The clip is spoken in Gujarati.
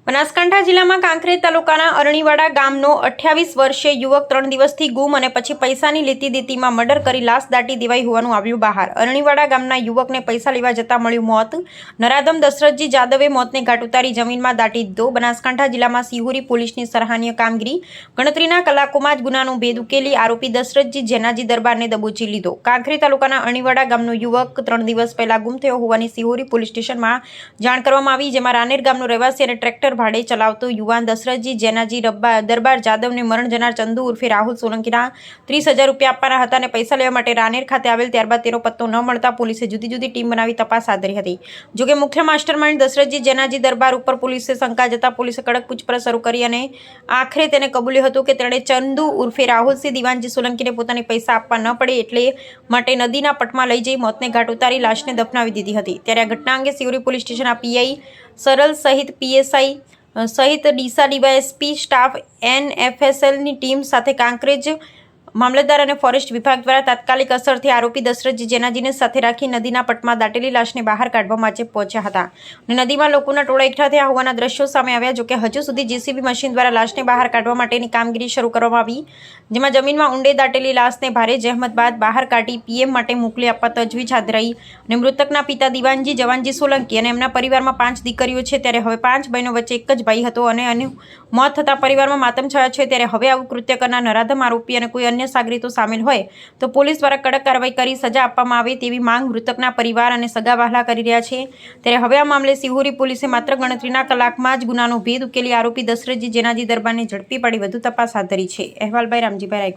બનાસકાંઠા જિલ્લામાં કાંકરેજ તાલુકાના અરણીવાડા ગામનો 28 વર્ષીય યુવક 3 દિવસથી ગુમ અને પછી પૈસાની લેતી દેતીમાં મર્ડર કરી લાશ દાટી દેવાઈ હોવાનું આવ્યું બહાર। અરણીવાડા ગામના યુવકને પૈસા લેવા જતા મળ્યું મોત। નરાધમ દશરથજી જાદવે મોતને ઘાટ ઉતારી જમીનમાં દાટી દીધો। બનાસકાંઠા જિલ્લામાં સિહોરી પોલીસની સરાહનીય કામગીરી। ગણતરીના કલાકોમાં જ ગુનાનો ભેદ ઉકેલી આરોપી દશરથજી જેનાજી દરબારને દબોચી લીધો। કાંકરેજ તાલુકાના અરણીવાડા ગામનો યુવક 3 દિવસ પહેલા ગુમ થયો હોવાની સિહોરી પોલીસ સ્ટેશનમાં જાણ કરવામાં આવી, જેમાં રાનેર ગામનો રહેવાસી અને ટ્રેક્ટર ભાડે ચલાવતો યુવાન દશરથજી જેનાજી દરબાર જાદવને મરણ જનાર ચંદુ ઉર્ફે રાહુલ સોલંકીના 30,000 રૂપિયા આપવાના હતા અને પૈસા લેવા માટે રાનેર ખાતે આવેલ, ત્યારબાદ તેનો પત્તો ન મળતા પોલીસે જુદી જુદી ટીમ બનાવી તપાસ હાથ ધરી હતી। જોકે મુખ્ય માસ્ટરમાઇન્ડ દશરથજી જેનાજી દરબાર ઉપર પોલીસે શંકા જતા પોલીસે કડક પૂછપરછ શરૂ કરી અને આખરે તેને કબૂલ્યું હતું કે તેણે ચંદુ ઉર્ફે રાહુલસિંહ દિવાનજી સોલંકીને પોતાને પૈસા આપવા ન પડે એટલે માટે નદીના પટમાં લઈ જઈ મોતને ઘાટ ઉતારી લાશને દફનાવી દીધી હતી। ત્યારે આ ઘટના અંગે સિહોરી પોલીસ સ્ટેશનના પીઆઈ સરલ સહિત પીએસઆઈ સહિત ડીસા ડીવાયએસપી સ્ટાફ એનએફએસએલની ટીમ સાથે કાંકરેજ મામલતદાર અને ફોરેસ્ટ વિભાગ દ્વારા તાત્કાલિક અસરથી આરોપી દશરથજી જેનાજીને સાથે રાખી નદીના પટમાં દાટેલી લાશને બહાર કાઢવા માટે પહોંચ્યા હતા અને નદીમાં લોકોના ટોળા એકઠા થયા હોવાના દ્રશ્યો સામે આવ્યા। જોકે હજુ સુધી જેસીબી મશીન દ્વારા લાશને બહાર કાઢવા માટેની કામગીરી શરૂ કરવામાં આવી, જેમાં જમીનમાં ઊંડે દાટેલી લાશને ભારે જહેમત બાદ બહાર કાઢી પીએમ માટે મોકલી આપવા તજવીજ હાથ ધરાઈ અને મૃતકના પિતા દિવાનજી જવાનજી સોલંકી અને એમના પરિવારમાં 5 દીકરીઓ છે, ત્યારે હવે 5 બહેનો વચ્ચે એક જ ભાઈ હતો અને મોત થતાં પરિવારમાં માતમ છાયો છે। ત્યારે હવે આવું કૃત્ય કરનાર નરાધમ આરોપી અને કોઈ અન્ય સાગરીતો સામેલ હોય તો પોલીસ દ્વારા કડક કાર્યવાહી કરી સજા આપવામાં આવે તેવી માંગ મૃતકના પરિવાર અને સગા વહાલા કરી રહ્યા છે। ત્યારે હવે આ મામલે સિહોરી પોલીસે માત્ર ગણતરીના કલાકમાં જ ગુનાનો ભેદ ઉકેલી આરોપી દશરથજી જેનાજી દરબારને ઝડપી પાડી વધુ તપાસ હાથ ધરી છે। અહેવાલ બાય રામજીભાઈ રાયગોર।